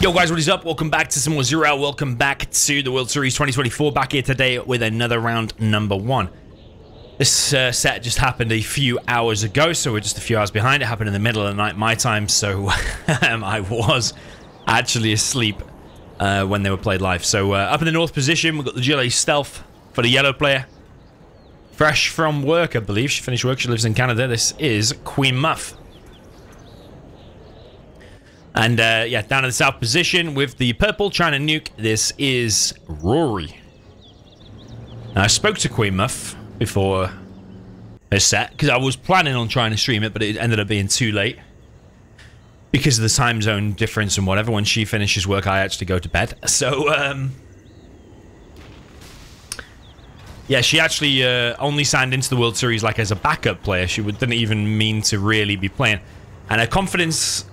Yo guys, what is up? Welcome back to some more Zero Hour. Welcome back to the World Series 2024. Back here today with another round number 1. This set just happened a few hours ago, so we're just a few hours behind. It happened in the middle of the night my time, so I was actually asleep when they were played live. So up in the north position, we've got the GLA Stealth for the yellow player. Fresh from work, I believe. She finished work. She lives in Canada. This is QueenMuff. And yeah, down in the south position with the purple trying to nuke, this is RaWY. Now, I spoke to QueenMuff before her set, because I was planning on trying to stream it, but it ended up being too late. Because of the time zone difference and whatever. When she finishes work, I actually go to bed. So, yeah, she actually only signed into the World Series like as a backup player. She didn't even mean to really be playing. And her confidence...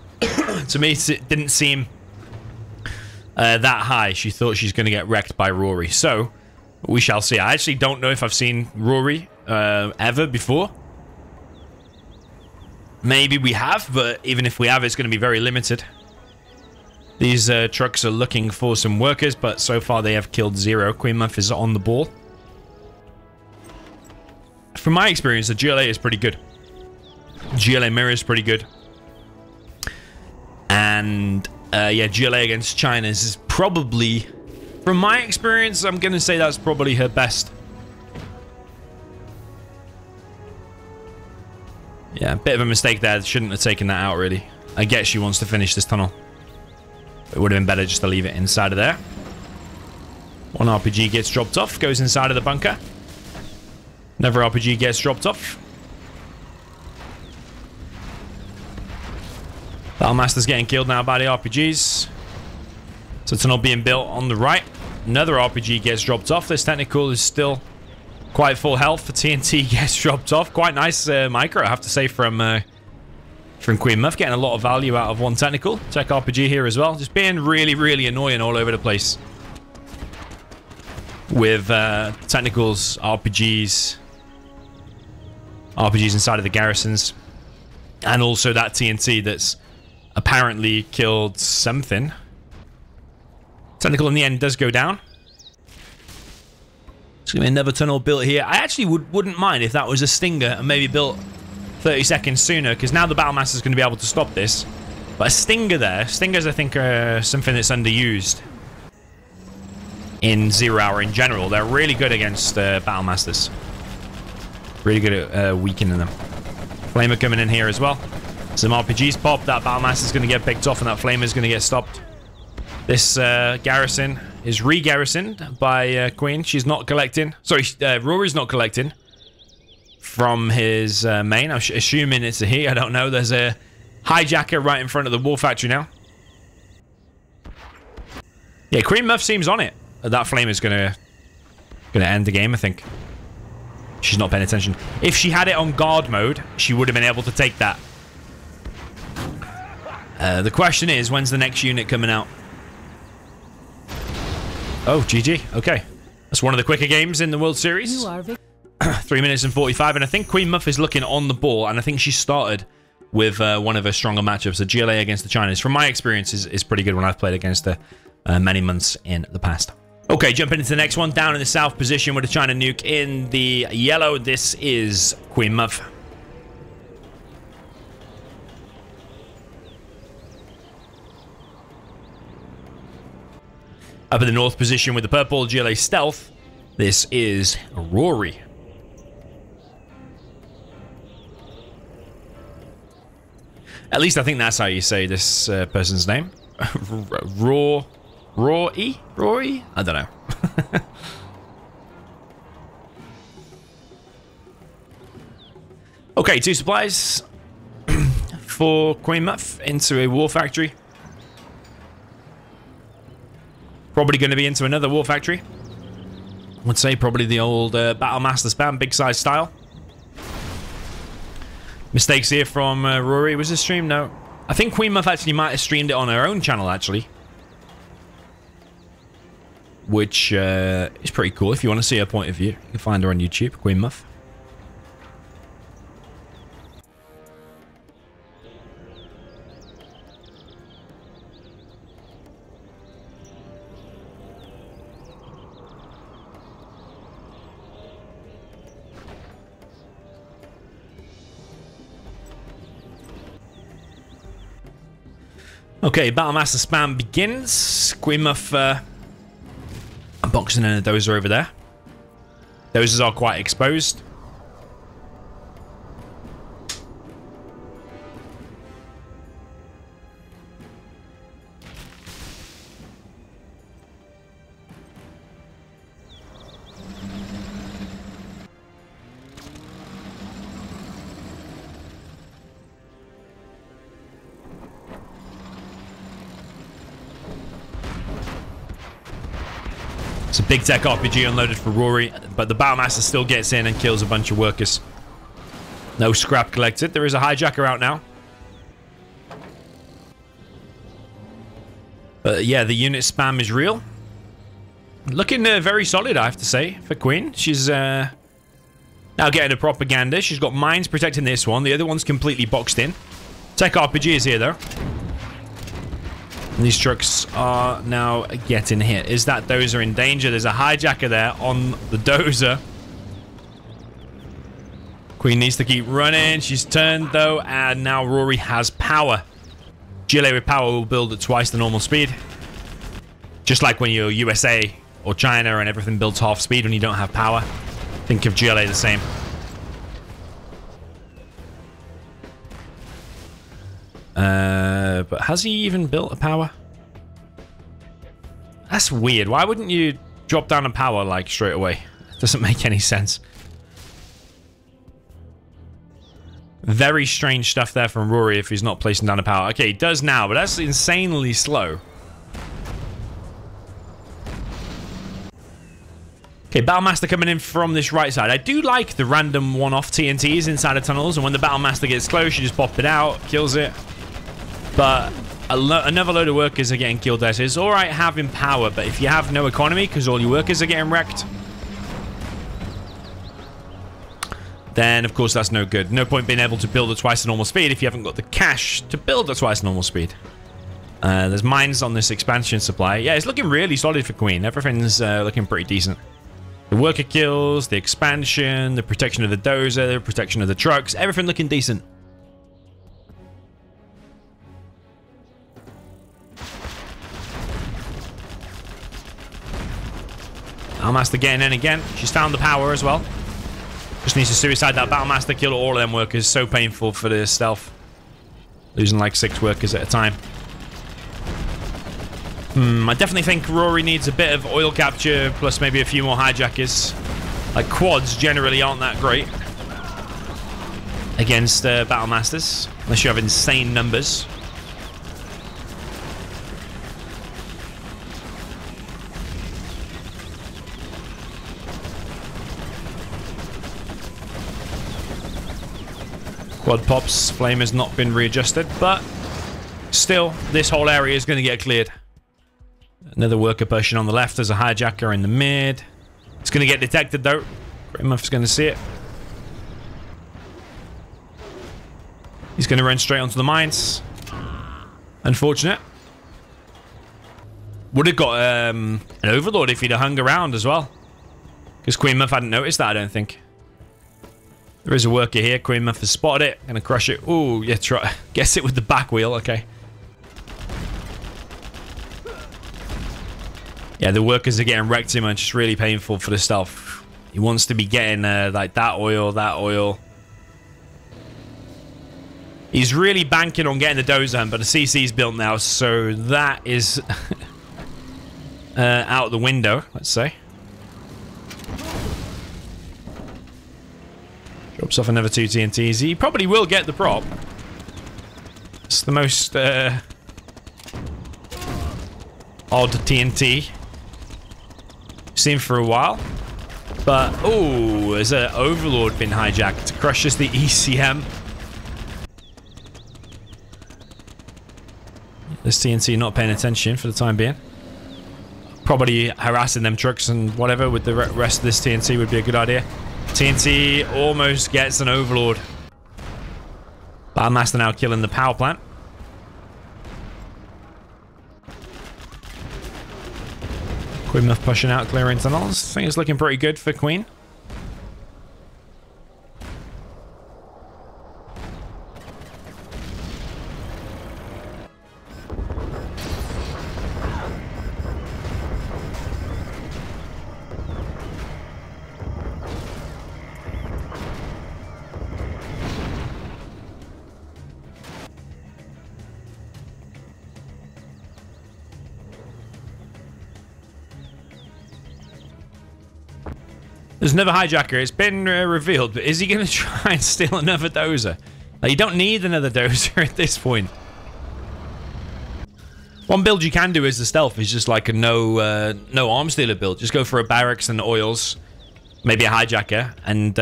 to me, it didn't seem that high. She thought she's going to get wrecked by RaWY. So, we shall see. I actually don't know if I've seen RaWY ever before. Maybe we have, but even if we have, it's going to be very limited. These trucks are looking for some workers, but so far they have killed 0. QueenMuff is on the ball. From my experience, the GLA is pretty good. GLA mirror is pretty good. And, yeah, GLA against China is probably, from my experience, I'm going to say that's probably her best. Yeah, a bit of a mistake there. Shouldn't have taken that out, really. I guess she wants to finish this tunnel. It would have been better just to leave it inside of there. One RPG gets dropped off, goes inside of the bunker. Another RPG gets dropped off. Battlemaster's getting killed now by the RPGs. So tunnel being built on the right. Another RPG gets dropped off. This technical is still quite full health. The TNT gets dropped off. Quite nice micro, I have to say, from QueenMuff. Getting a lot of value out of one technical. Tech RPG here as well. Just being really, really annoying all over the place. With technicals, RPGs inside of the garrisons. And also that TNT that's apparently killed something. Technical in the end does go down. There's going to be another tunnel built here. I actually wouldn't mind if that was a Stinger and maybe built 30 seconds sooner, because now the Battlemaster is going to be able to stop this. But a Stinger there. Stingers, I think, are something that's underused in Zero Hour in general. They're really good against Battlemasters. Really good at weakening them. Flamer coming in here as well. Some RPGs pop. That Battlemaster is going to get picked off, and that Flamer is going to get stopped. This garrison is re-garrisoned by Queen. She's not collecting. Sorry, RaWY's not collecting from his main. I'm assuming it's a he. I don't know. There's a hijacker right in front of the war factory now. Yeah, QueenMuff seems on it. That Flamer is going to end the game, I think. She's not paying attention. If she had it on guard mode, she would have been able to take that. The question is, when's the next unit coming out? Oh, GG. Okay. That's one of the quicker games in the World Series. 3 minutes and 45. And I think QueenMuff is looking on the ball. And I think she started with one of her stronger matchups. The GLA against the Chinese, from my experience, is pretty good when I've played against her many months in the past. Okay, jumping into the next one. Down in the south position with a China nuke in the yellow. This is QueenMuff. Up in the north position with the purple GLA Stealth. This is RaWY. At least I think that's how you say this person's name. RaWY? RaWY? I don't know. Okay, 2 supplies for QueenMuff into a war factory. Probably going to be into another war factory. I would say probably the old Battlemaster spam, big size style. Mistakes here from RaWY. Was this stream? No. I think QueenMuff actually might have streamed it on her own channel, actually. Which is pretty cool. If you want to see her point of view, you can find her on YouTube, QueenMuff. Okay, Battlemaster spam begins. QueenMuff unboxing in a dozer over there. Dozers are quite exposed. It's a big tech RPG unloaded for RaWY, but the Battlemaster still gets in and kills a bunch of workers. No scrap collected. There is a hijacker out now. But yeah, the unit spam is real. Looking very solid, I have to say, for Queen. She's now getting a propaganda. She's got mines protecting this one. The other one's completely boxed in. Tech RPG is here, though. And these trucks are now getting hit. Is that dozer in danger? There's a hijacker there on the dozer. Queen needs to keep running. She's turned, though, and now RaWY has power. GLA with power will build at twice the normal speed. Just like when you're USA or China and everything builds half speed when you don't have power. Think of GLA the same. But has he even built a power? That's weird. Why wouldn't you drop down a power like straight away? It doesn't make any sense. Very strange stuff there from RaWY if he's not placing down a power. Okay, he does now, but that's insanely slow. Okay, Battlemaster coming in from this right side. I do like the random one-off TNTs inside of tunnels, and when the Battlemaster gets close, you just pop it out, kills it. But another load of workers are getting killed there. So it's alright having power, but if you have no economy because all your workers are getting wrecked, then of course that's no good. No point being able to build at twice the normal speed if you haven't got the cash to build at twice the normal speed. There's mines on this expansion supply. Yeah, it's looking really solid for Queen. Everything's looking pretty decent. The worker kills, the expansion, the protection of the dozer, the protection of the trucks, everything looking decent. Battlemaster getting in again. She's found the power as well. Just needs to suicide that Battlemaster, kill all of them workers. So painful for the stealth. Losing like 6 workers at a time. I definitely think RaWY needs a bit of oil capture, plus maybe a few more hijackers. Like, quads generally aren't that great against Battlemasters, unless you have insane numbers. Quad pops, flame has not been readjusted, but still, this whole area is going to get cleared. Another worker pushing on the left. There's a hijacker in the mid. It's going to get detected, though. QueenMuff's going to see it. He's going to run straight onto the mines. Unfortunate. Would have got an overlord if he'd have hung around as well. Because QueenMuff hadn't noticed that, I don't think. There is a worker here. QueenMuff has spotted it. Going to crush it. Ooh, yeah, try. Guess it with the back wheel. Okay. Yeah, the workers are getting wrecked too much. It's really painful for the stealth. He wants to be getting like that oil, that oil. He's really banking on getting the dozer, but the CC's built now, so that is out the window, let's say. Drops off another 2 TNTs. He probably will get the prop. It's the most odd TNT seen for a while. But, oh, there's an overlord been hijacked. Crushes the ECM. This TNT not paying attention for the time being. Probably harassing them trucks and whatever with the rest of this TNT would be a good idea. TNT almost gets an overlord. Battlemaster now killing the power plant. QueenMuff pushing out, clearing tunnels. I think it's looking pretty good for Queen. There's another hijacker. It's been revealed, but is he going to try and steal another dozer? Like, you don't need another dozer at this point. One build you can do as the stealth is just like a no arms dealer build. Just go for a barracks and oils, maybe a hijacker, and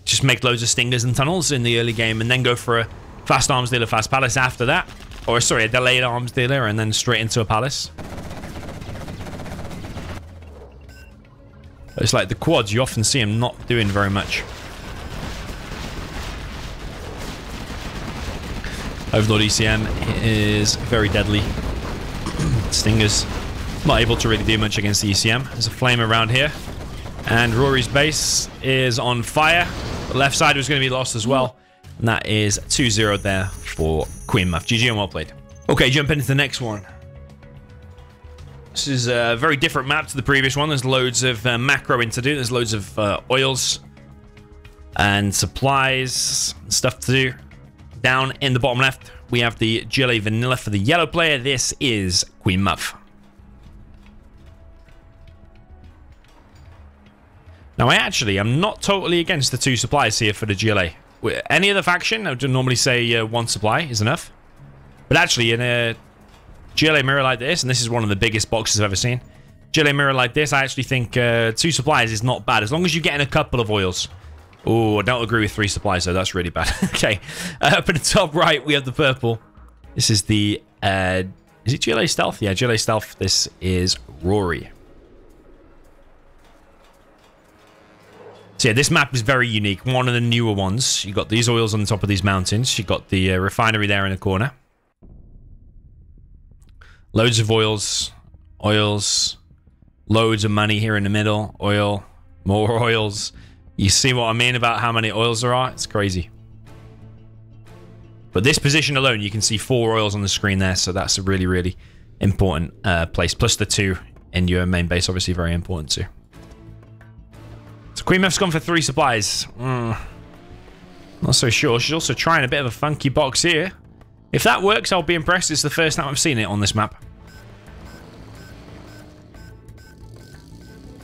just make loads of stingers and tunnels in the early game, and then go for a fast arms dealer, fast palace after that. Or, sorry, a delayed arms dealer, and then straight into a palace. It's like the quads, you often see them not doing very much. Overlord ECM is very deadly. Stingers not able to really do much against the ECM. There's a flame around here. And Rory's base is on fire. The left side was going to be lost as well. And that is 2-0 there for QueenMuff. GG and well played. Okay, jump into the next one. This is a very different map to the previous one. There's loads of macroing to do. There's loads of oils and supplies and stuff to do. Down in the bottom left, we have the GLA Vanilla for the yellow player. This is QueenMuff. Now, I'm not totally against the 2 supplies here for the GLA. Any other faction, I would normally say 1 supply is enough. But actually, in a GLA mirror like this, and this is one of the biggest boxes I've ever seen. GLA mirror like this, I actually think 2 supplies is not bad, as long as you get in a couple of oils. Oh, I don't agree with 3 supplies, though. That's really bad. Okay. Up in the top right, we have the purple. This is the... is it GLA Stealth? Yeah, GLA Stealth. This is Rory. So yeah, this map is very unique. One of the newer ones. You got these oils on the top of these mountains. You got the refinery there in the corner. Loads of oils. Oils. Loads of money here in the middle. Oil. More oils. You see what I mean about how many oils there are? It's crazy. But this position alone, you can see 4 oils on the screen there. So that's a really, really important place. Plus the 2 in your main base, obviously very important too. So QueenMuff's gone for 3 supplies. Not so sure. She's also trying a bit of a funky box here. If that works, I'll be impressed. It's the first time I've seen it on this map.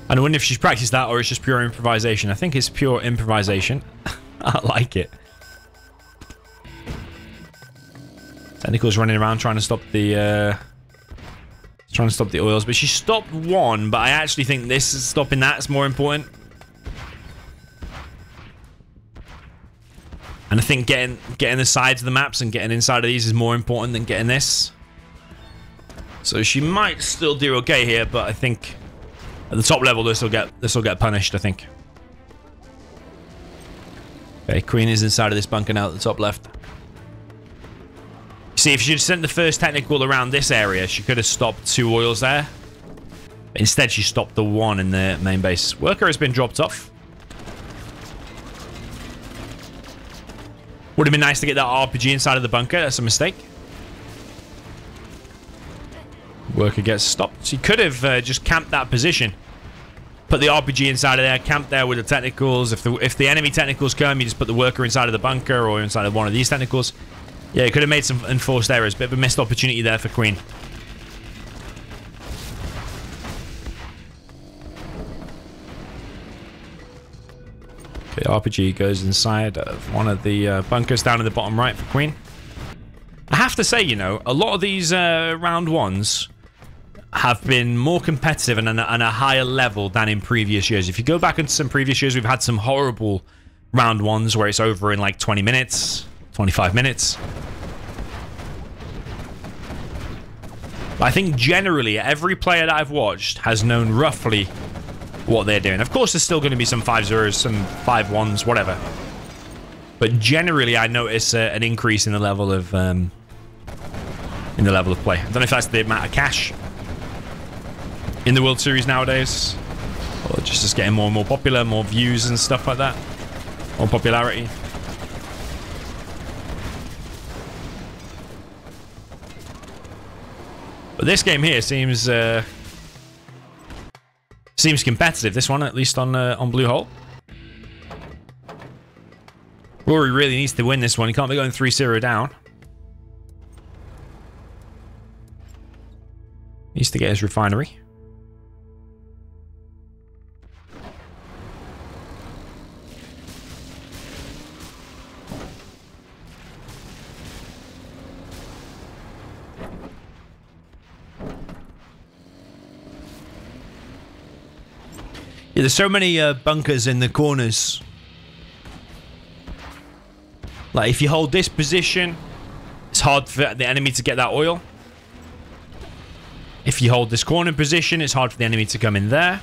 I wonder if she's practiced that or it's just pure improvisation. I think it's pure improvisation. I like it. Technical's running around trying to stop the oils, but she stopped 1. But I actually think this is stopping that's more important. And I think getting the sides of the maps and getting inside of these is more important than getting this. So she might still do okay here, but I think at the top level this will get punished, I think. Okay, Queen is inside of this bunker now at the top left. See, if she had sent the first technical around this area, she could have stopped 2 oils there. But instead, she stopped the 1 in the main base. Worker has been dropped off. Would have been nice to get that RPG inside of the bunker. That's a mistake. Worker gets stopped. He could have just camped that position. Put the RPG inside of there. Camped there with the technicals. If the enemy technicals come, you just put the worker inside of the bunker or inside of one of these technicals. Yeah, he could have made some enforced errors. Bit of a missed opportunity there for Queen. Okay, RPG goes inside of one of the bunkers down in the bottom right for Queen. I have to say, you know, a lot of these round 1s have been more competitive and a higher level than in previous years. If you go back into some previous years, we've had some horrible round 1s where it's over in like 20 minutes, 25 minutes. But I think generally every player that I've watched has known roughly what they're doing. Of course, there's still going to be some 5-0s, some 5-1s, whatever. But generally, I notice an increase in the level of play. I don't know if that's the amount of cash in the World Series nowadays, or just getting more and more popular, more views and stuff like that, more popularity. But this game here seems competitive. This one, at least on Blue Hole. Rory really needs to win this one. He can't be going 3-0 down. Needs to get his refinery. there's so many bunkers in the corners. Like, if you hold this position, it's hard for the enemy to get that oil. If you hold this corner position, it's hard for the enemy to come in there.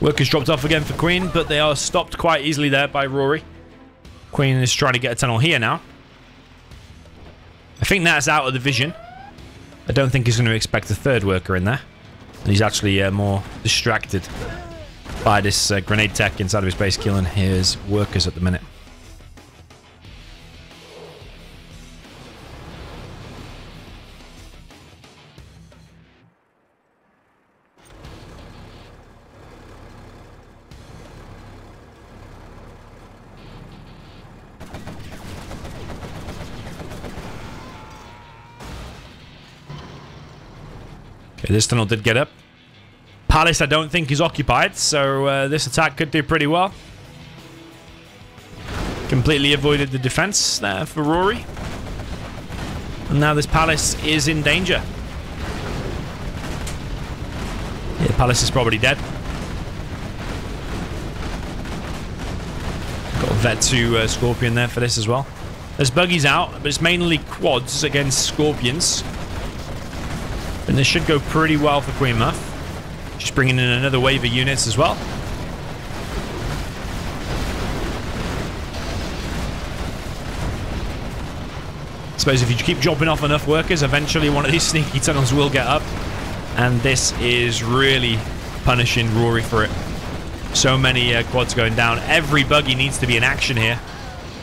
Workers dropped off again for Queen, but they are stopped quite easily there by RaWY. Queen is trying to get a tunnel here now. I think that's out of the vision. I don't think he's going to expect a third worker in there. He's actually more distracted by this grenade tech inside of his base, killing his workers at the minute. Okay, this tunnel did get up. Palace, I don't think, is occupied, so this attack could do pretty well. Completely avoided the defense there for RaWY. And now this palace is in danger. Yeah, palace is probably dead. Got a Vet 2 Scorpion there for this as well. There's buggies out, but it's mainly quads against Scorpions. And this should go pretty well for QueenMuff. Just bringing in another wave of units as well. I suppose if you keep dropping off enough workers, eventually one of these sneaky tunnels will get up. And this is really punishing RaWY for it. So many quads going down. Every buggy needs to be in action here.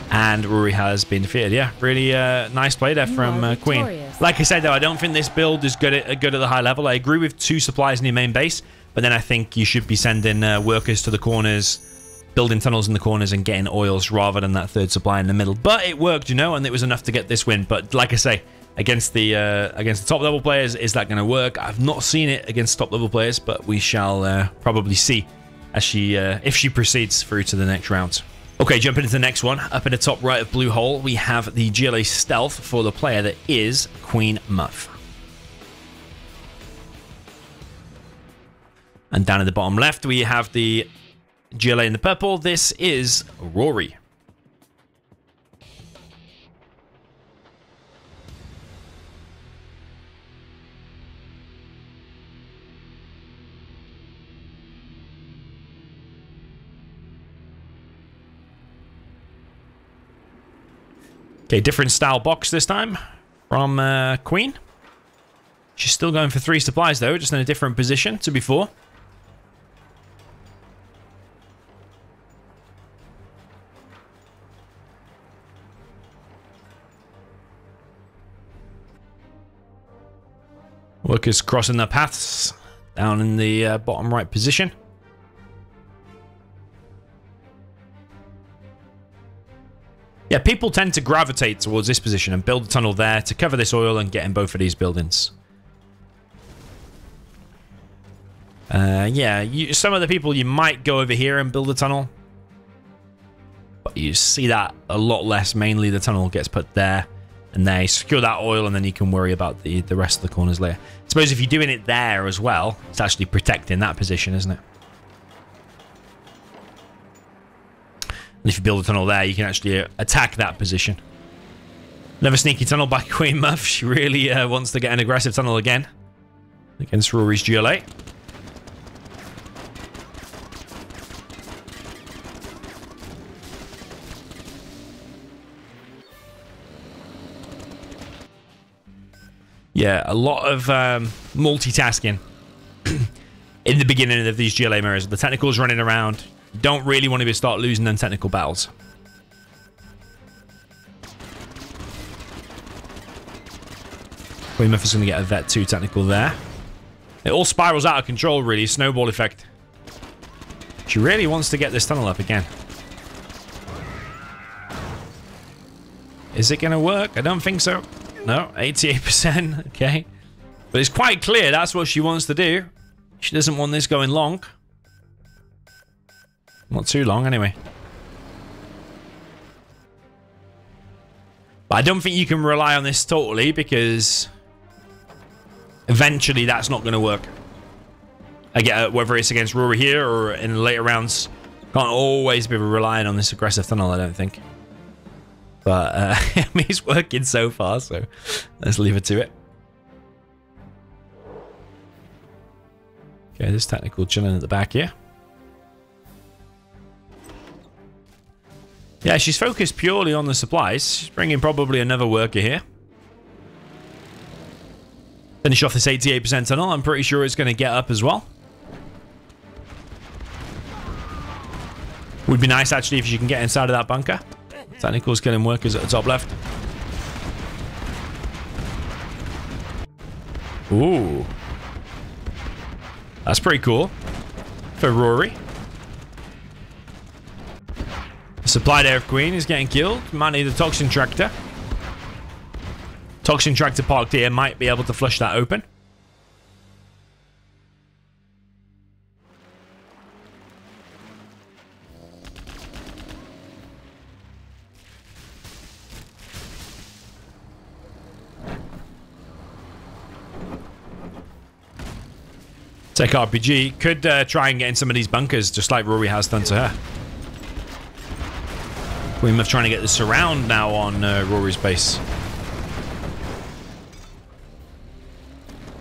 And RaWY has been defeated. Yeah, really nice play there from Queen. Like I said, though, I don't think this build is good at the high level. I agree with 2 supplies in your main base, but then I think you should be sending workers to the corners, building tunnels in the corners, and getting oils rather than that 3rd supply in the middle. But it worked, you know, and it was enough to get this win. But like I say, against the top level players, is that going to work? I've not seen it against top level players, but we shall probably see as if she proceeds through to the next round. Okay, jumping into the next one. Up in the top right of Blue Hole, we have the GLA Stealth for the player that is QueenMuff. And down in the bottom left, we have the GLA in the purple. This is RaWY. Okay, different style box this time from Queen. She's still going for 3 supplies, though, just in a different position to before. Workers crossing their paths down in the bottom right position. Yeah, people tend to gravitate towards this position and build a tunnel there to cover this oil and get in both of these buildings. Yeah, some of the people, you might go over here and build a tunnel. But you see that a lot less. Mainly the tunnel gets put there and they secure that oil, and then you can worry about the rest of the corners later. I suppose if you're doing it there as well, it's actually protecting that position, isn't it? And if you build a tunnel there, you can actually attack that position. Another sneaky tunnel by QueenMuff. She really wants to get an aggressive tunnel again against RaWY's GLA. Yeah, a lot of multitasking in the beginning of these GLA mirrors. The technicals running around. You don't really want to start losing them technical battles. QueenMuff is going to get a Vet 2 technical there. It all spirals out of control, really. Snowball effect. She really wants to get this tunnel up again. Is it going to work? I don't think so. No, 88%. Okay. But it's quite clear that's what she wants to do. She doesn't want this going long. Not too long, anyway. But I don't think you can rely on this totally, because eventually that's not going to work. I get whether it's against RaWY here or in later rounds. Can't always be relying on this aggressive tunnel, I don't think. But I mean, it's working so far, so let's leave it to it. Okay, this technical chilling at the back here. Yeah, she's focused purely on the supplies. She's bringing probably another worker here. Finish off this 88% tunnel. I'm pretty sure it's going to get up as well. Would be nice, actually, if you can get inside of that bunker. Technical's killing workers at the top left. Ooh. That's pretty cool. For RaWY. The supply there of Queen is getting killed. Might need the Toxin Tractor. Toxin Tractor parked here might be able to flush that open. Tech RPG could try and get in some of these bunkers, just like RaWY has done to her. QueenMuff trying to get the surround now on RaWY's base.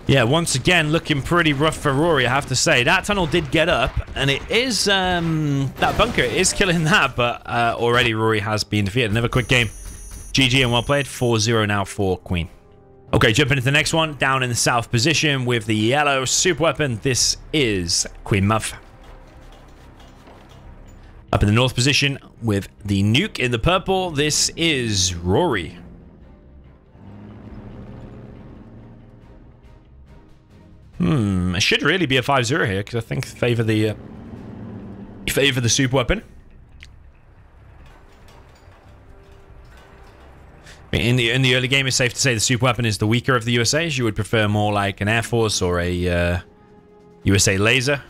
Yeah, once again, looking pretty rough for RaWY, I have to say. That tunnel did get up, and it is, that bunker is killing that, but already RaWY has been defeated. Another quick game. GG and well played. 4-0 now for Queen. Okay, jumping into the next one. Down in the south position with the yellow super weapon. This is QueenMuff. Up in the north position with the nuke in the purple. This is RaWY. It should really be a 5-0 here, because I think favor the super weapon. In the early game, it's safe to say the super weapon is the weaker of the USAs. You would prefer more like an Air Force or a USA laser.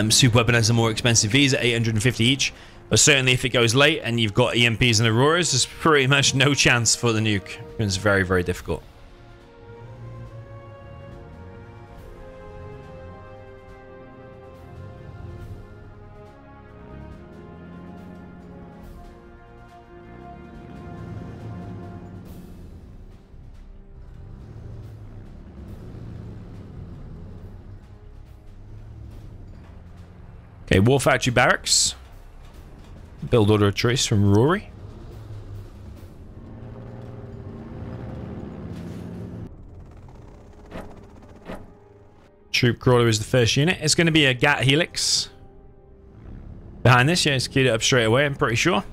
Super weapon has a more expensive visa, 850 each. But certainly if it goes late and you've got EMPs and Auroras, there's pretty much no chance for the nuke. It's very, very difficult. Okay, War Factory Barracks. Build order of choice from RaWY. Troop Crawler is the first unit. It's going to be a GAT Helix. Behind this, yeah, it's queued it up straight away, I'm pretty sure.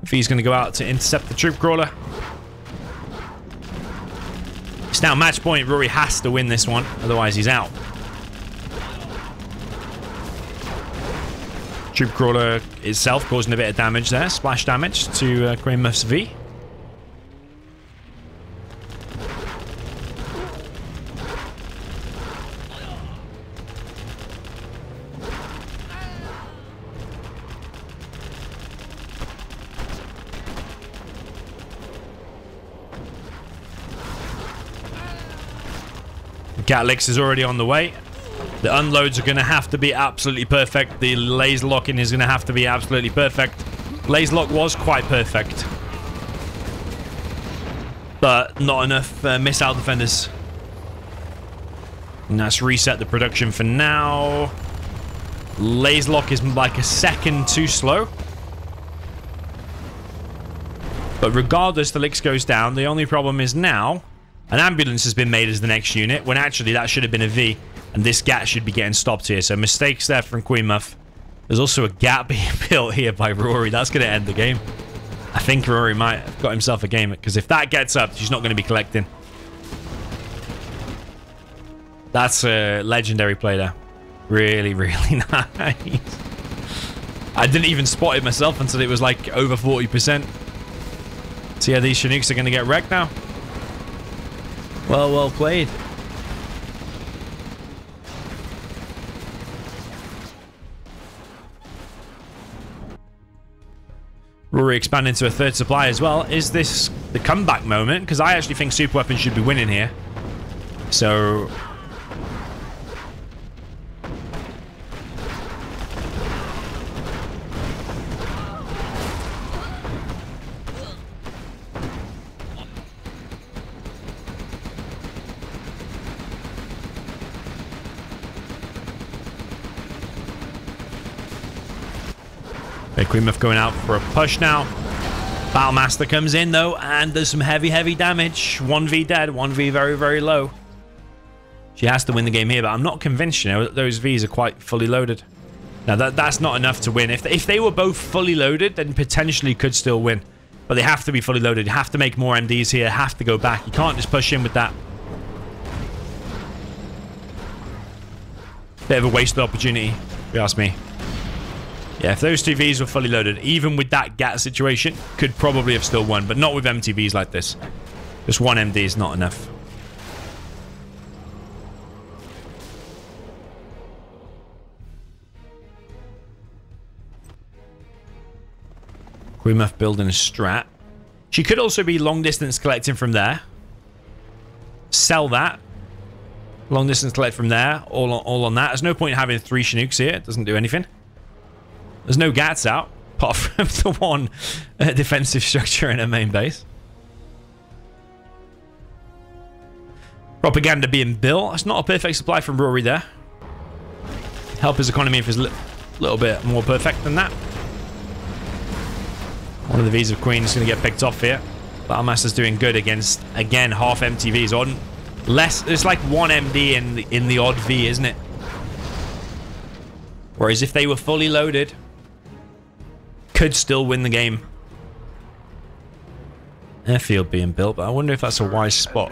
If he's going to go out to intercept the Troop Crawler. It's now match point. RaWY has to win this one, otherwise he's out. Troop Crawler itself causing a bit of damage there. Splash damage to QueenMuff's V. Catlix is already on the way. The unloads are going to have to be absolutely perfect. The laser locking is going to have to be absolutely perfect. Laser lock was quite perfect, but not enough missile defenders. And that's reset the production for now. Laser lock is like a second too slow. But regardless, the Lix goes down. The only problem is now an ambulance has been made as the next unit, when actually that should have been a V. And this GAT should be getting stopped here. So mistakes there from QueenMuff. There's also a GAT being built here by RaWY. That's going to end the game. I think RaWY might have got himself a game. Because if that gets up, she's not going to be collecting. That's a legendary play there. Really, really nice. I didn't even spot it myself until it was like over 40%. So yeah, these Chinooks are going to get wrecked now. Well played. RaWY expanding to a third supply as well. Is this the comeback moment? Because I actually think super weapons should be winning here. So... QueenMuff going out for a push now. Battlemaster comes in though, and there's some heavy damage. 1v dead, 1v very low. She has to win the game here, but I'm not convinced, you know, that those Vs are quite fully loaded. Now that's not enough to win. If they were both fully loaded, then potentially could still win. But they have to be fully loaded. You have to make more MDs here, have to go back. You can't just push in with that. Bit of a wasted opportunity, if you ask me. Yeah, if those two Vs were fully loaded, even with that GAT situation, could probably have still won, but not with MTVs like this. Just one MD is not enough. QueenMuff building a strat. She could also be long distance collecting from there. Sell that. Long distance collect from there. All on that. There's no point in having 3 Chinooks here. It doesn't do anything. There's no GATs out, apart from the one defensive structure in her main base. Propaganda being built. That's not a perfect supply from RaWY there. Help his economy if it's a little bit more perfect than that. One of the V's of Queen is going to get picked off here. Battlemaster's doing good against, again, half MTVs. On less, it's like 1 MD in the odd V, isn't it? Whereas if they were fully loaded, could still win the game. Airfield being built, but I wonder if that's a wise spot.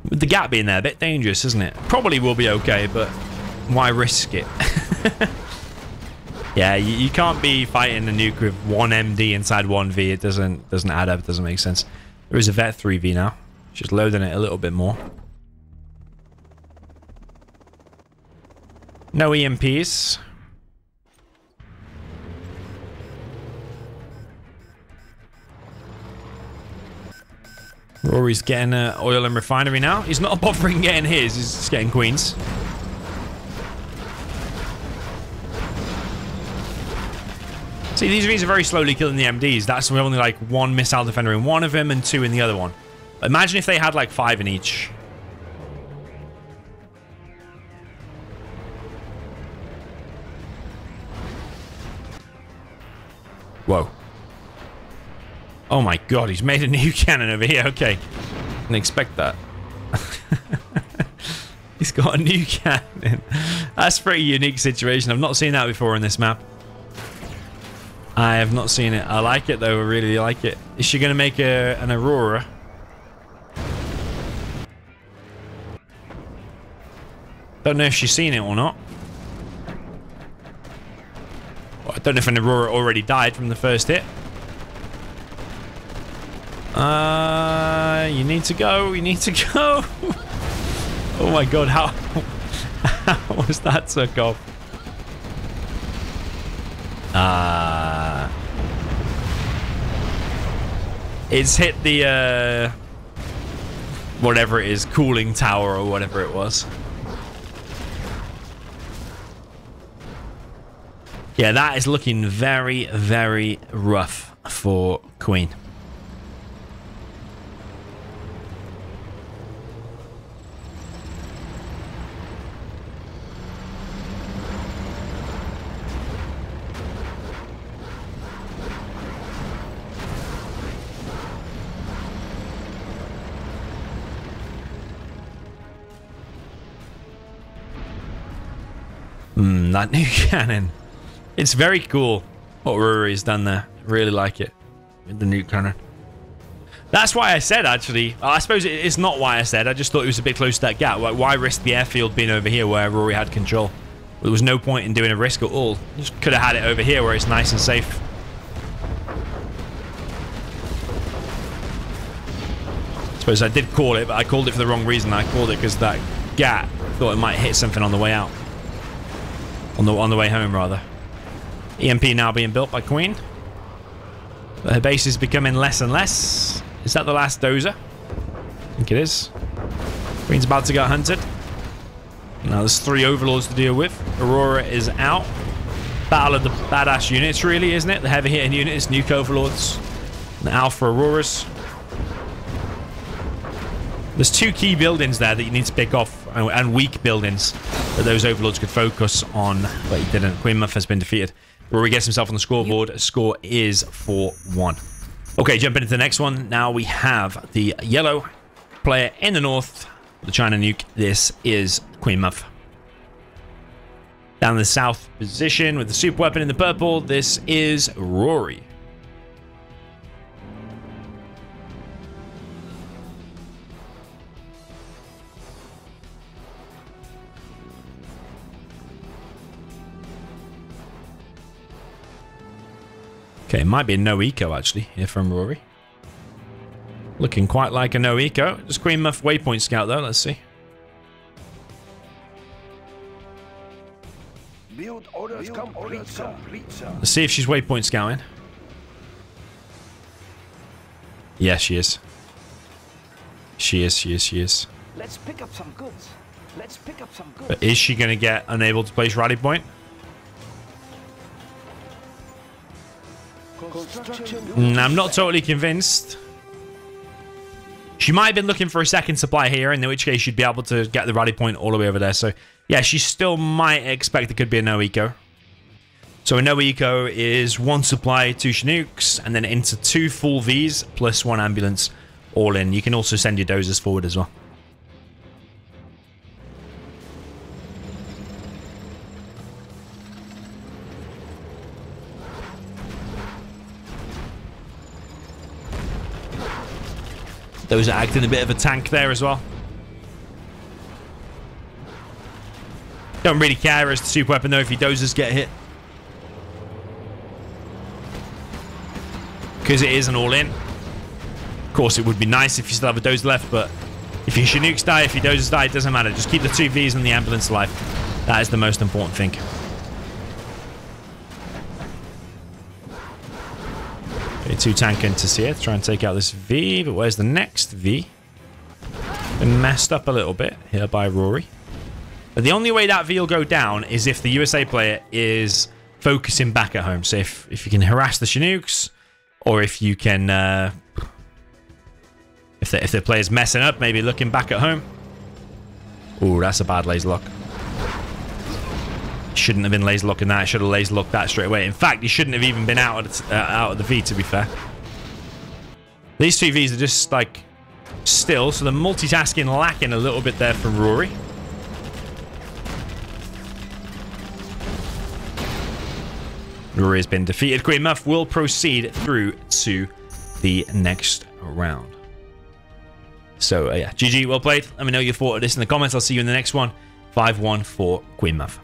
With the gap being there, a bit dangerous, isn't it? Probably will be okay, but why risk it? Yeah, you can't be fighting a nuke with 1 MD inside 1 V. It doesn't add up. It doesn't make sense. There is a vet 3V now. Just loading it a little bit more. No EMPs. RaWY's getting oil and refinery now. He's not bothering getting his. He's just getting Queens. See, these Vs are very slowly killing the MDs. That's only like 1 missile defender in one of them and 2 in the other one. Imagine if they had like 5 in each. Whoa. Oh my god, he's made a new cannon over here. Okay. Didn't expect that. He's got a new cannon. That's a pretty unique situation. I've not seen that before in this map. I have not seen it. I like it though. I really like it. Is she going to make an Aurora? Don't know if she's seen it or not. Well, I don't know if an Aurora already died from the first hit. You need to go. You need to go. Oh my god, how was that took off? It's hit the whatever it is, cooling tower or whatever it was. Yeah, that is looking very, very rough for Queen. That new cannon. It's very cool what RaWY's done there. Really like it. With the new cannon. That's why I said, actually. I suppose it's not why I said. I just thought it was a bit close to that gap. Like, why risk the airfield being over here where RaWY had control? There was no point in doing a risk at all. Just could have had it over here where it's nice and safe. I suppose I did call it, but I called it for the wrong reason. I called it because that gap thought it might hit something on the way out. On the way home, rather. EMP now being built by Queen. But her base is becoming less and less. Is that the last dozer? I think it is. Queen's about to get hunted. Now there's 3 overlords to deal with. Aurora is out. Battle of the badass units, really, isn't it? The heavy hitting units, nuke overlords, and the alpha auroras. There's 2 key buildings there that you need to pick off, and weak buildings that those overlords could focus on, but he didn't. QueenMuff has been defeated. Rory gets himself on the scoreboard. Score is 4-1. Okay, jumping into the next one. Now we have the yellow player in the north, the China nuke. This is QueenMuff. Down in the south position with the super weapon in the purple, this is Rory. Okay, it might be a no eco actually here from Rory. Looking quite like a no eco. Just QueenMuff waypoint scout though, let's see. Build orders complete, sir. Let's see if she's waypoint scouting. Yeah, she is. She is. Let's pick up some goods. But is she going to get unable to place rally point? I'm not totally convinced. She might have been looking for a second supply here, in which case she'd be able to get the rally point all the way over there. So, yeah, she still might expect it could be a no eco. So a no eco is 1 supply, 2 Chinooks, and then into 2 full Vs plus 1 ambulance all in. You can also send your dozers forward as well. Those are acting a bit of a tank there as well. Don't really care as the super weapon though if your dozers get hit, because it is an all-in. Of course, it would be nice if you still have a dozer left, but if your Chinooks die, if your dozers die, it doesn't matter. Just keep the 2 Vs and the ambulance alive. That is the most important thing. Okay, 2 tank enters here to try and take out this V, but where's the next V? Been messed up a little bit here by Rory. But the only way that V will go down is if the USA player is focusing back at home. So if you can harass the Chinooks, or if you can, if the player's messing up, maybe looking back at home. Ooh, that's a bad laser lock. Shouldn't have been laser locking that. Should have laser locked that straight away. In fact, he shouldn't have even been out of the V, to be fair. These 2 Vs are just like still, so the multitasking lacking a little bit there from Rory. Rory has been defeated. QueenMuff will proceed through to the next round. So, yeah, GG, well played. Let me know your thought of this in the comments. I'll see you in the next one. 5-1 for QueenMuff.